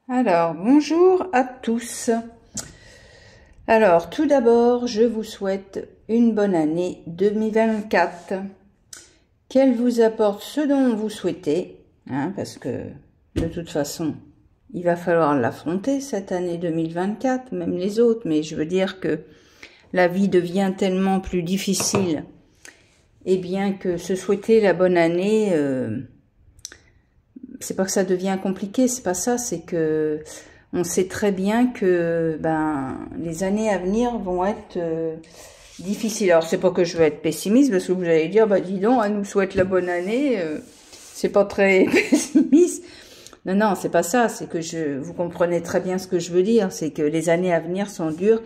Alors, bonjour à tous. Alors, tout d'abord, je vous souhaite une bonne année 2024. Qu'elle vous apporte ce dont vous souhaitez, parce que de toute façon, il va falloir l'affronter cette année 2024, même les autres, mais je veux dire que la vie devient tellement plus difficile. Et bien que se souhaiter la bonne année, c'est pas que ça devient compliqué, c'est pas ça, c'est que on sait très bien que les années à venir vont être difficiles. Alors c'est pas que je veux être pessimiste, parce que vous allez dire, dis donc, elle nous souhaite la bonne année, c'est pas très pessimiste. Non, non, c'est pas ça, c'est que vous comprenez très bien ce que je veux dire, c'est que les années à venir sont dures,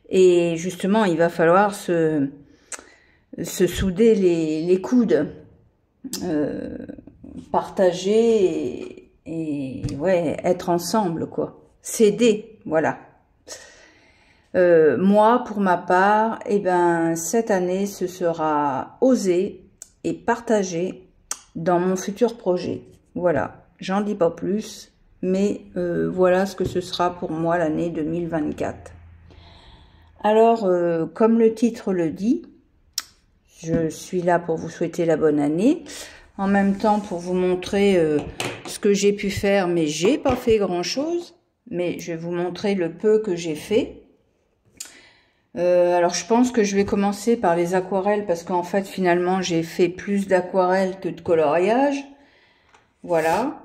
et justement, il va falloir se souder les coudes, partager et ouais, être ensemble, quoi. S'aider, voilà. Moi, pour ma part, cette année, ce sera oser et partager dans mon futur projet. Voilà, j'en dis pas plus, mais voilà ce que ce sera pour moi l'année 2024. Alors, comme le titre le dit, je suis là pour vous souhaiter la bonne année. En même temps, pour vous montrer ce que j'ai pu faire, mais j'ai pas fait grand-chose. Mais je vais vous montrer le peu que j'ai fait. Alors, je pense que je vais commencer par les aquarelles, parce qu'en fait, finalement, j'ai fait plus d'aquarelles que de coloriage. Voilà.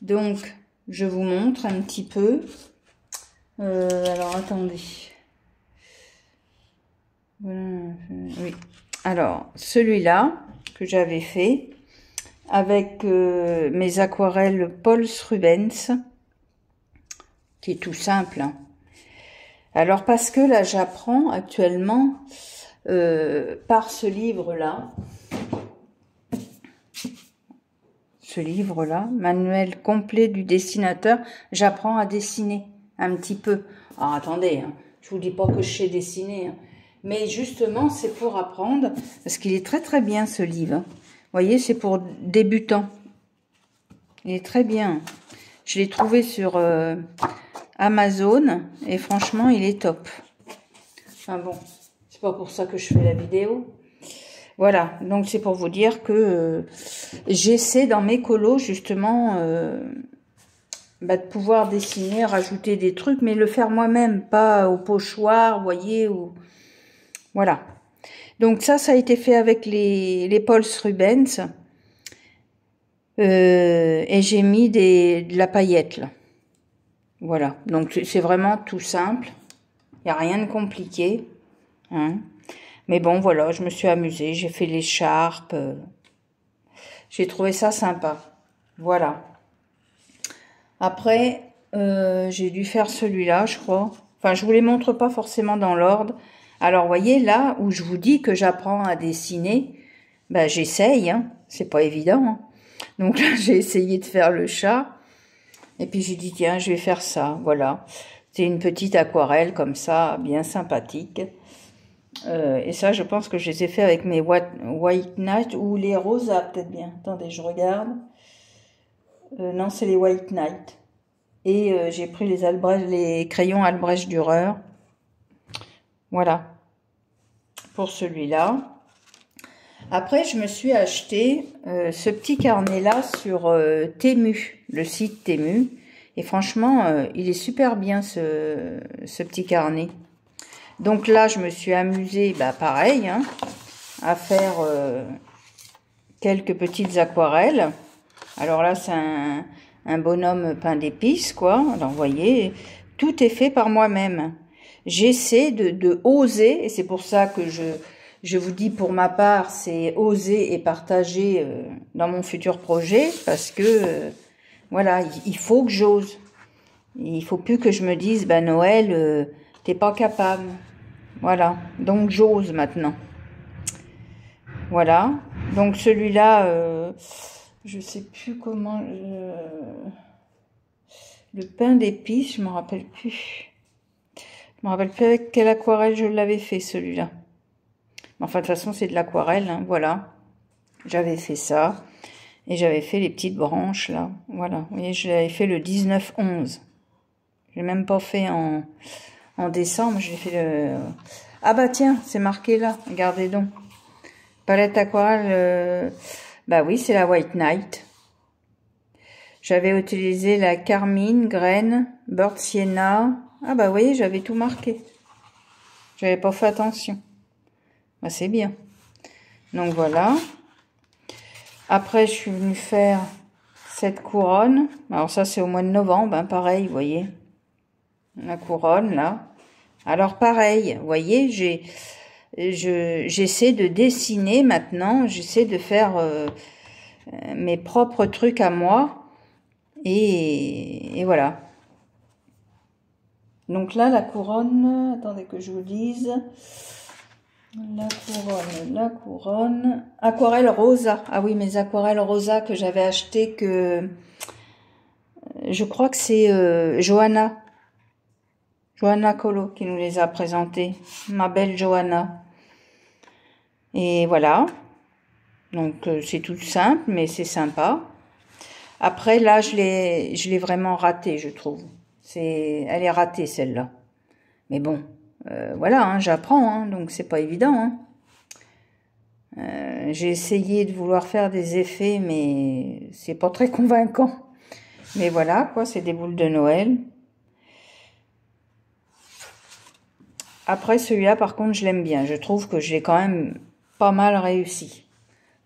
Donc, je vous montre un petit peu. Alors, attendez. Voilà. Oui. Alors, celui-là que j'avais fait avec mes aquarelles Paul Rubens, qui est tout simple. Alors, parce que là, j'apprends actuellement par ce livre-là, Manuel complet du dessinateur, j'apprends à dessiner un petit peu. Alors, attendez, je vous dis pas que je sais dessiner, mais justement, c'est pour apprendre, parce qu'il est très très bien ce livre. Vous voyez, c'est pour débutants. Il est très bien. Je l'ai trouvé sur Amazon et franchement, il est top. Enfin bon, c'est pas pour ça que je fais la vidéo. Voilà, donc c'est pour vous dire que j'essaie dans mes colos justement de pouvoir dessiner, rajouter des trucs, mais le faire moi-même, pas au pochoir, vous voyez, ou voilà. Donc ça a été fait avec les Paul Rubens. Et j'ai mis de la paillette, là. Voilà. Donc, c'est vraiment tout simple. Il n'y a rien de compliqué. Mais bon, voilà, je me suis amusée. J'ai fait l'écharpe. J'ai trouvé ça sympa. Voilà. Après, j'ai dû faire celui-là, je crois. Enfin, je vous les montre pas forcément dans l'ordre. Alors, vous voyez, là où je vous dis que j'apprends à dessiner, j'essaye, c'est pas évident, Donc là, j'ai essayé de faire le chat. Et puis j'ai dit, tiens, je vais faire ça. Voilà. C'est une petite aquarelle comme ça, bien sympathique. Et ça, je pense que je les ai fait avec mes White Knight ou les Rosa, peut-être bien. Attendez, je regarde. Non, c'est les White Knight. Et j'ai pris les crayons Albrecht Dürer. Voilà. Pour celui-là. Après, je me suis acheté ce petit carnet-là sur Temu, le site Temu. Et franchement, il est super bien ce petit carnet. Donc là, je me suis amusée, pareil, à faire quelques petites aquarelles. Alors là, c'est un bonhomme peint d'épices, quoi. Alors, vous voyez, tout est fait par moi-même. J'essaie de oser, et c'est pour ça que je vous dis, pour ma part, c'est oser et partager dans mon futur projet, parce que, voilà, il faut que j'ose. Il faut plus que je me dise, Noël, t'es pas capable. Voilà, donc j'ose maintenant. Voilà, donc celui-là, je sais plus comment... Le pain d'épices, je me rappelle plus. Je me rappelle plus avec quelle aquarelle je l'avais fait, celui-là. Enfin, de toute façon, c'est de l'aquarelle, voilà. J'avais fait ça. Et j'avais fait les petites branches, là. Voilà. Vous voyez, je l'avais fait le 19-11. Je l'ai même pas fait en décembre. J'ai fait le... Ah bah tiens, c'est marqué là. Regardez donc. Palette aquarelle. Bah oui, c'est la White Knight. J'avais utilisé la Carmine, Graine, Bird Sienna. Ah bah vous voyez, j'avais tout marqué. J'avais pas fait attention. Bah c'est bien. Donc voilà. Après, je suis venue faire cette couronne. Alors ça, c'est au mois de novembre, hein, pareil, vous voyez. La couronne, là. Alors pareil, vous voyez, j'essaie de dessiner maintenant. J'essaie de faire mes propres trucs à moi. Et voilà. Donc là, la couronne, attendez que je vous dise. La couronne. Aquarelle rosa. Ah oui, mes aquarelles rosa que j'avais acheté que... Je crois que c'est Johanna Colo qui nous les a présentées. Ma belle Johanna. Et voilà. Donc c'est tout simple, mais c'est sympa. Après, là, je l'ai vraiment ratée, je trouve. Elle est ratée, celle-là. Mais bon, voilà, hein, j'apprends, hein, donc c'est pas évident. Hein. J'ai essayé de vouloir faire des effets, mais c'est pas très convaincant. Mais voilà, quoi, c'est des boules de Noël. Après, celui-là, par contre, je l'aime bien. Je trouve que j'ai quand même pas mal réussi.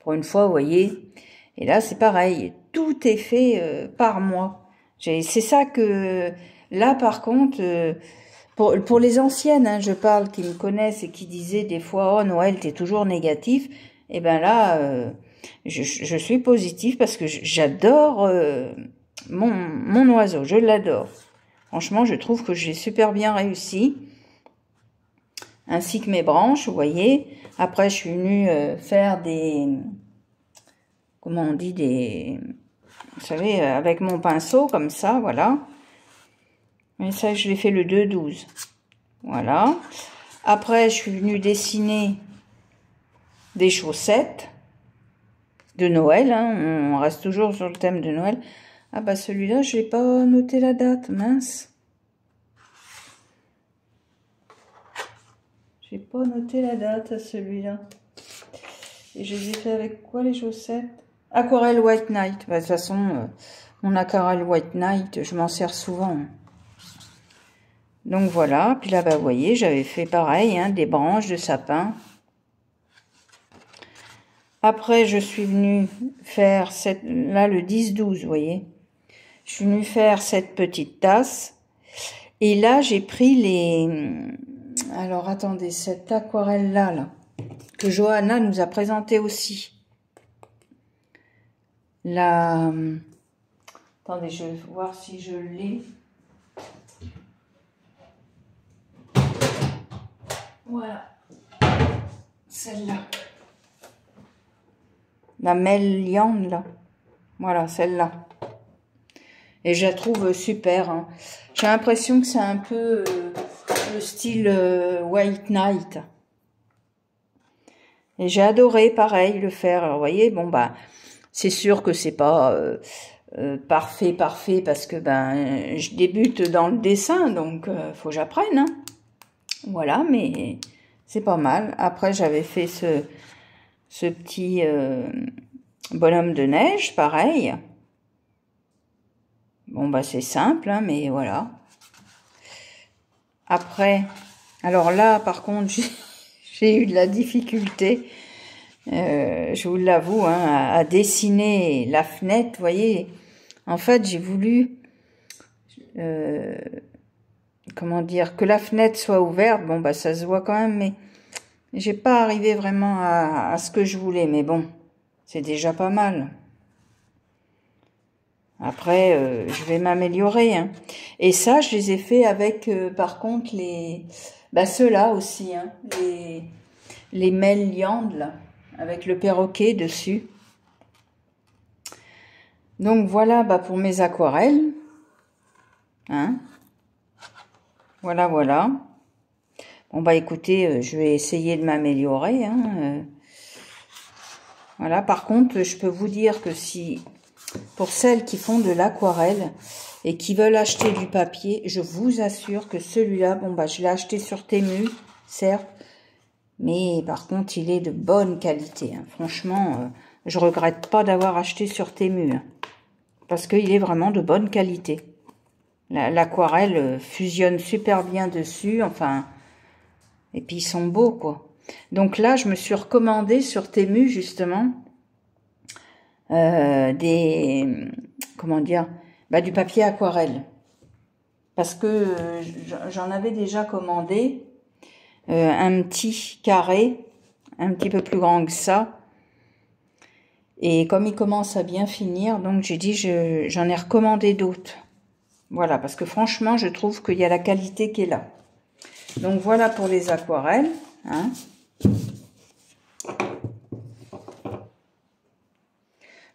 Pour une fois, vous voyez. Et là, c'est pareil. Tout est fait par moi. C'est ça que... Là, par contre... Pour les anciennes, hein, je parle, qui me connaissent et qui disaient des fois, oh Noël, t'es toujours négatif. Et ben là, je suis positive parce que j'adore mon oiseau, je l'adore. Franchement, je trouve que j'ai super bien réussi, ainsi que mes branches, vous voyez. Après, je suis venue faire des, comment on dit, vous savez, avec mon pinceau comme ça, voilà. Et ça, je l'ai fait le 2-12. Voilà. Après, je suis venue dessiner des chaussettes de Noël. Hein. On reste toujours sur le thème de Noël. Ah bah celui-là, je n'ai pas noté la date. Mince. J'ai pas noté la date à celui-là. Et je les ai fait avec quoi les chaussettes? Aquarelle White Knight. Bah, de toute façon, mon aquarelle White Knight, je m'en sers souvent. Donc voilà, puis là, bah, vous voyez, j'avais fait pareil, hein, des branches de sapin. Après, je suis venue faire là, le 10-12, vous voyez. Je suis venue faire cette petite tasse. Et là, j'ai pris alors, attendez, cette aquarelle-là, là, que Johanna nous a présenté aussi. Attendez, je vais voir si je l'ai. Voilà, celle-là. La Méliande, là. Voilà, celle-là. Et je la trouve super. Hein. J'ai l'impression que c'est un peu le style White Knight. Et j'ai adoré, pareil, le faire. Alors, vous voyez, bon, bah, c'est sûr que c'est pas parfait, parce que, ben, je débute dans le dessin, donc faut que j'apprenne, hein. Voilà, mais c'est pas mal. Après, j'avais fait ce petit bonhomme de neige, pareil. Bon, bah c'est simple, hein, mais voilà. Après, alors là, par contre, j'ai eu de la difficulté, je vous l'avoue, hein, à dessiner la fenêtre, vous voyez. En fait, j'ai voulu... comment dire, que la fenêtre soit ouverte, bon bah ça se voit quand même, mais j'ai pas arrivé vraiment à ce que je voulais, mais bon, c'est déjà pas mal. Après, je vais m'améliorer, hein. Et ça, je les ai fait avec, par contre, ceux-là aussi, hein, les Méliandes, là, avec le perroquet dessus. Donc voilà, bah pour mes aquarelles, hein. Voilà, voilà. Bon, bah écoutez, je vais essayer de m'améliorer. Hein, voilà, par contre, je peux vous dire que si, pour celles qui font de l'aquarelle, et qui veulent acheter du papier, je vous assure que celui-là, bon bah je l'ai acheté sur Temu, certes, mais par contre il est de bonne qualité. Hein. Franchement, je regrette pas d'avoir acheté sur Temu, hein, parce qu'il est vraiment de bonne qualité. L'aquarelle fusionne super bien dessus, enfin, et puis ils sont beaux quoi. Donc là, je me suis recommandé sur Temu justement comment dire, bah, du papier aquarelle, parce que j'en avais déjà commandé un petit carré, un petit peu plus grand que ça, et comme il commence à bien finir, donc j'ai dit j'en ai recommandé d'autres. Voilà, parce que franchement, je trouve qu'il y a la qualité qui est là. Donc voilà pour les aquarelles. Hein.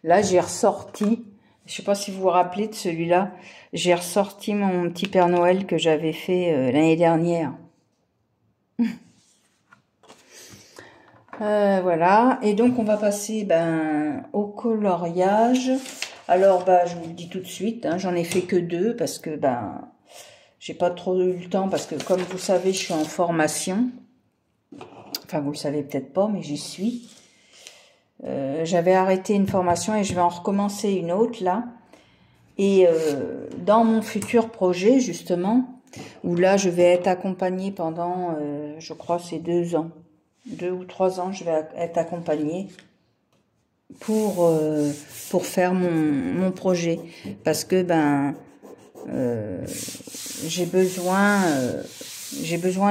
Là, j'ai ressorti, je sais pas si vous vous rappelez de celui-là, j'ai ressorti mon petit Père Noël que j'avais fait l'année dernière. Voilà, et donc on va passer au coloriage. Alors je vous le dis tout de suite, hein, j'en ai fait que 2 parce que j'ai pas trop eu le temps, parce que comme vous savez, je suis en formation. Enfin, vous le savez peut-être pas, mais j'y suis. J'avais arrêté une formation et je vais en recommencer une autre là. Et dans mon futur projet justement, où là je vais être accompagnée pendant, je crois c'est 2 ans. 2 ou 3 ans, je vais être accompagnée pour faire mon projet, parce que j'ai besoin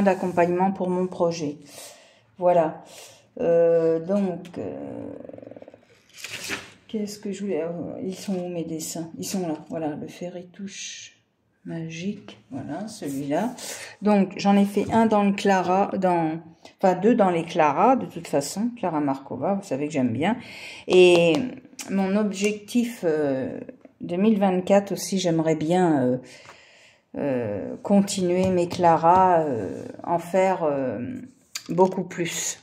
d'accompagnement pour mon projet. Voilà. Qu'est-ce que je voulais... ils sont où mes dessins? Ils sont là. Voilà, le Fairy-Touch magique. Voilà, celui-là. Donc, j'en ai fait un dans le Clara, enfin 2 dans les Clara, de toute façon. Clara Markova, vous savez que j'aime bien. Et mon objectif 2024 aussi, j'aimerais bien continuer mes Clara, en faire beaucoup plus.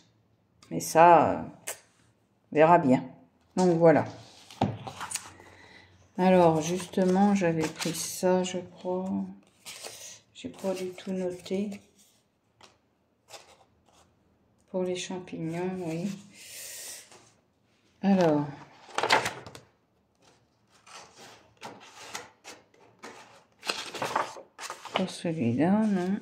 Mais ça, on verra bien. Donc voilà. Alors justement, j'avais pris ça, je crois. J'ai pas du tout noté. Pour les champignons, oui. Alors. Pas celui-là, non.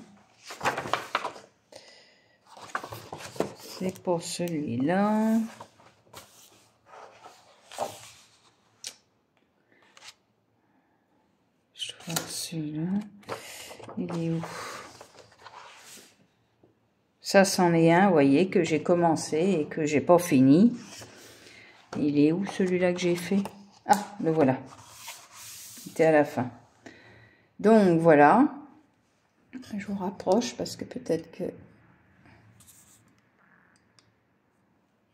C'est pas celui-là. Je crois que celui-là. Il est où? Ça, c'en est un, vous voyez, que j'ai commencé et que j'ai pas fini. Il est où celui-là que j'ai fait? Ah, le voilà. Il était à la fin. Donc, voilà. Je vous rapproche parce que peut-être que...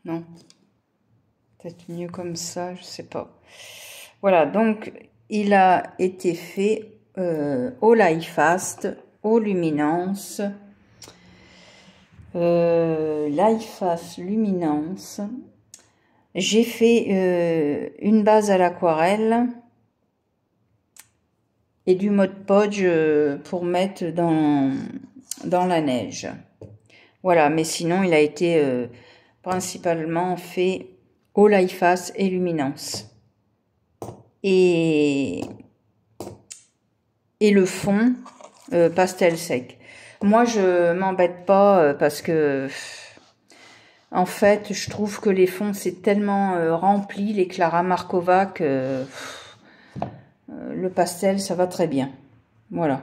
Non. Peut-être mieux comme ça, je sais pas. Voilà, donc, il a été fait au Life Fast, au Luminance. Life Fast Luminance. J'ai fait une base à l'aquarelle et du Mod Podge pour mettre dans la neige. Voilà, mais sinon il a été principalement fait au Life Fast et Luminance. Et le fond pastel sec. Moi je m'embête pas parce que en fait je trouve que les fonds c'est tellement rempli, les Clara Markova, que le pastel ça va très bien. Voilà.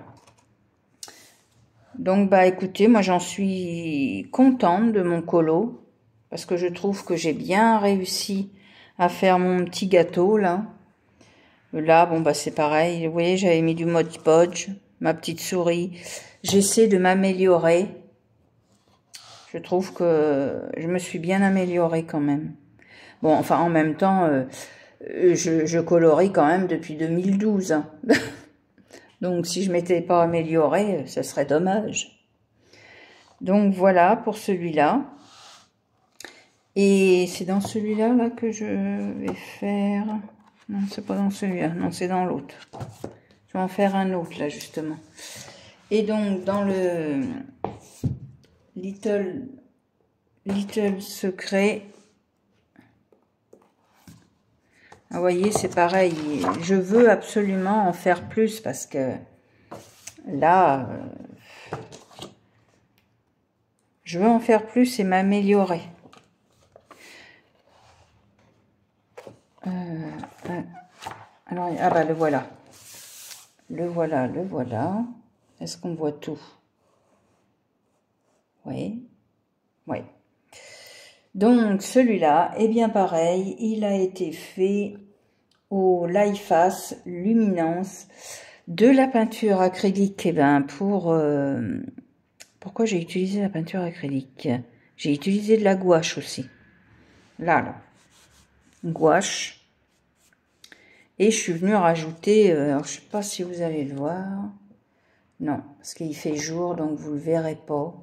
Donc écoutez, moi j'en suis contente de mon colo, parce que je trouve que j'ai bien réussi à faire mon petit gâteau là. Là bon c'est pareil, vous voyez, j'avais mis du Mod Podge, ma petite souris. J'essaie de m'améliorer. Je trouve que je me suis bien améliorée quand même. Bon, enfin en même temps, je colorie quand même depuis 2012. Hein. Donc si je m'étais pas améliorée, ce serait dommage. Donc voilà pour celui-là. Et c'est dans celui-là là que je vais faire... Non, c'est pas dans celui-là. Non, c'est dans l'autre. Je vais en faire un autre, là, justement. Et donc, dans le Little Secret, vous voyez, c'est pareil. Je veux absolument en faire plus parce que là, je veux en faire plus et m'améliorer. Alors, ah bah le voilà. Le voilà, le voilà. Est-ce qu'on voit tout? Oui. Oui. Donc, celui-là est bien pareil. Il a été fait au Lightfast Luminance de la peinture acrylique. Eh ben, pourquoi j'ai utilisé la peinture acrylique? J'ai utilisé de la gouache aussi. Là. Gouache. Et je suis venue rajouter, alors je sais pas si vous allez le voir. Non, parce qu'il fait jour, donc vous le verrez pas.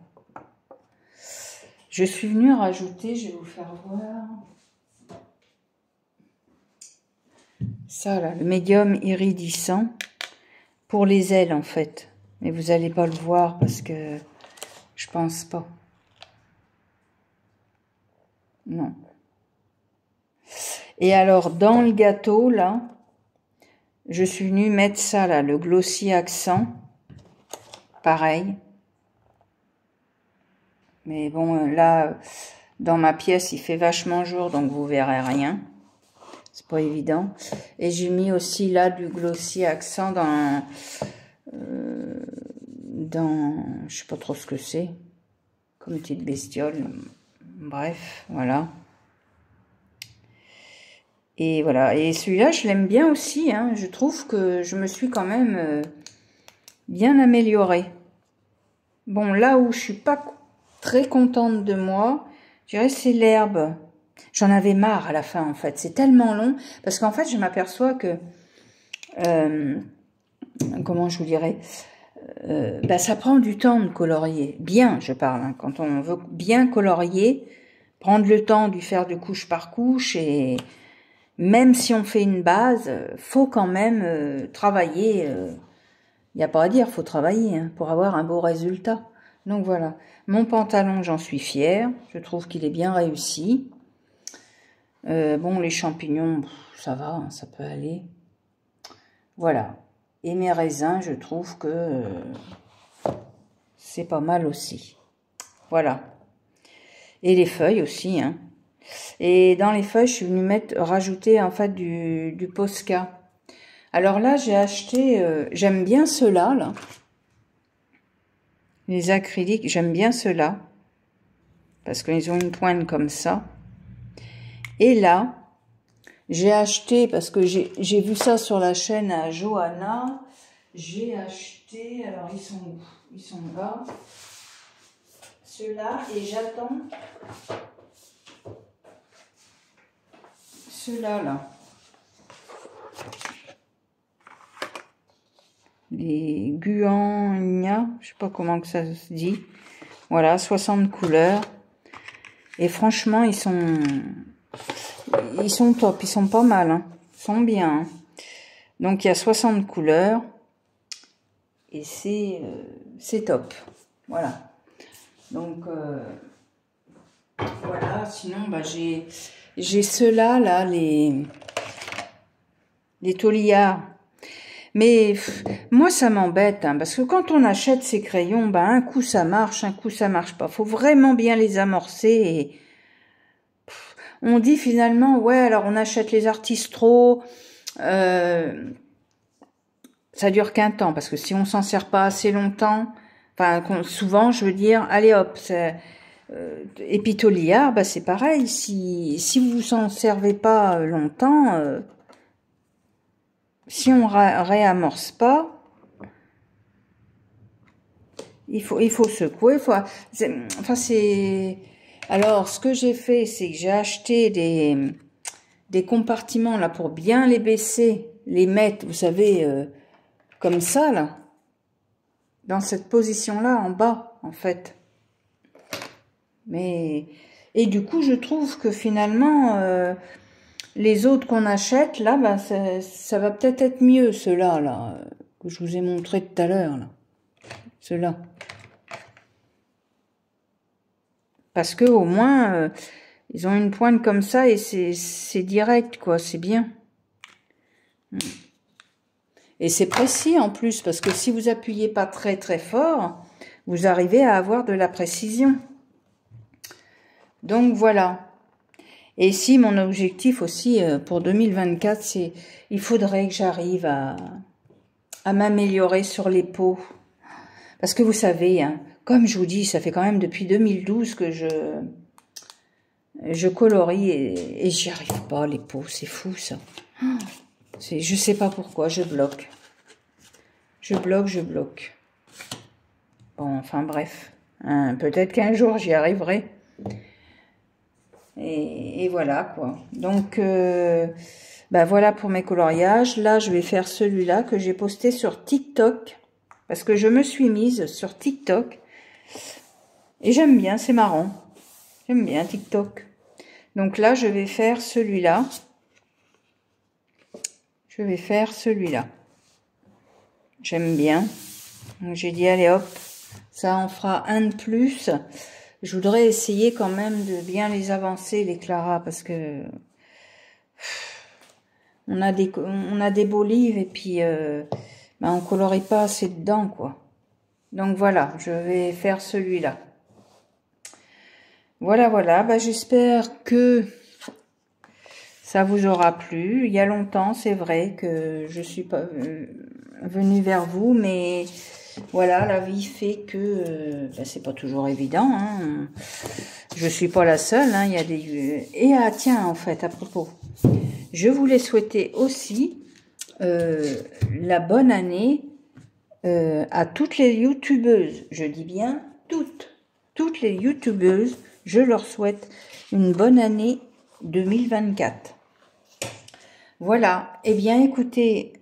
Je suis venue rajouter, je vais vous faire voir. Ça là, le médium iridescent pour les ailes en fait. Mais vous allez pas le voir parce que je pense pas. Non. Et alors dans le gâteau là, je suis venue mettre ça là, le glossy accent. Pareil. Mais bon, là, dans ma pièce, il fait vachement jour, donc vous verrez rien. C'est pas évident. Et j'ai mis aussi là du glossy accent dans je sais pas trop ce que c'est. Comme une petite bestiole. Bref, voilà. Et voilà. Et celui-là, je l'aime bien aussi. Hein. Je trouve que je me suis quand même bien améliorée. Bon, là où je suis pas très contente de moi, je dirais c'est l'herbe. J'en avais marre à la fin en fait. C'est tellement long parce qu'en fait je m'aperçois que comment je vous dirais, bah, ça prend du temps de colorier. Bien, je parle. Hein, quand on veut bien colorier, prendre le temps de faire de couche par couche et même si on fait une base, faut quand même travailler. Il n'y a pas à dire, faut travailler hein, pour avoir un beau résultat. Donc voilà, mon pantalon, j'en suis fière. Je trouve qu'il est bien réussi. Bon, les champignons, ça va, hein, ça peut aller. Voilà. Et mes raisins, je trouve que c'est pas mal aussi. Voilà. Et les feuilles aussi. Hein. Et dans les feuilles, je suis venue rajouter en fait du Posca. Alors là, j'ai acheté, j'aime bien ceux-là, là. Les acryliques, j'aime bien ceux-là. Parce qu'ils ont une pointe comme ça. Et là, j'ai acheté, parce que j'ai vu ça sur la chaîne à Johanna, j'ai acheté, alors ils sont où? Ils sont là. Ceux-là, et j'attends ceux-là, là. Les Guanya, je sais pas comment que ça se dit. Voilà, 60 couleurs. Et franchement, ils sont top, ils sont pas mal, hein. Ils sont bien. Hein. Donc il y a 60 couleurs et c'est top. Voilà. Donc voilà, sinon bah j'ai ceux-là là les tauliards. Mais moi ça m'embête hein, parce que quand on achète ces crayons, bah un coup ça marche, un coup ça marche pas. Faut vraiment bien les amorcer et on dit finalement ouais alors on achète les Artistro, ça dure qu'un temps parce que si on s'en sert pas assez longtemps, enfin souvent je veux dire allez hop c'est et puis tauliard, bah c'est pareil si vous s'en servez pas longtemps. Si on réamorce pas, il faut secouer. Enfin c'est. Alors ce que j'ai fait, c'est que j'ai acheté des compartiments là pour bien les baisser, les mettre, vous savez, comme ça là, dans cette position là en bas en fait. Mais et du coup je trouve que finalement les autres qu'on achète là, bah, ça va peut-être être mieux ceux-là là. que je vous ai montré tout à l'heure, là. Ceux-là. Parce que au moins, ils ont une pointe comme ça et c'est direct, quoi. C'est bien. Et c'est précis en plus, parce que si vous appuyez pas très très fort, vous arrivez à avoir de la précision. Donc voilà. Et si mon objectif aussi pour 2024, c'est il faudrait que j'arrive à m'améliorer sur les peaux. Parce que vous savez, hein, comme je vous dis, ça fait quand même depuis 2012 que je colorie et j'y arrive pas, les peaux, c'est fou ça. Je sais pas pourquoi, je bloque. Je bloque. Bon, enfin bref. Hein, peut-être qu'un jour j'y arriverai. Et voilà quoi. Donc, bah voilà pour mes coloriages. Là, je vais faire celui-là que j'ai posté sur TikTok. Parce que je me suis mise sur TikTok. Et j'aime bien, c'est marrant. J'aime bien TikTok. Donc là, je vais faire celui-là. Je vais faire celui-là. J'aime bien. Donc j'ai dit, allez hop, ça en fera un de plus. Je voudrais essayer quand même de bien les avancer, les Clara, parce que on a des beaux livres et puis ben, on colorie pas assez dedans, quoi. Donc voilà, je vais faire celui-là. Voilà, bah, j'espère que ça vous aura plu. Il y a longtemps, c'est vrai que je suis pas venue vers vous, mais voilà, la vie fait que ben, c'est pas toujours évident. Hein. Je suis pas la seule. Hein. Il y a des et tiens, en fait, à propos, je voulais souhaiter aussi la bonne année à toutes les youtubeuses. Je dis bien toutes les youtubeuses. Je leur souhaite une bonne année 2024. Voilà. Eh bien, écoutez,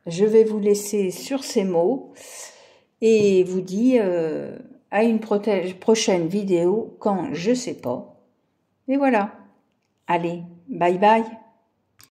je vais vous laisser sur ces mots et vous dis à une prochaine vidéo quand je sais pas. Et voilà. Allez, bye bye.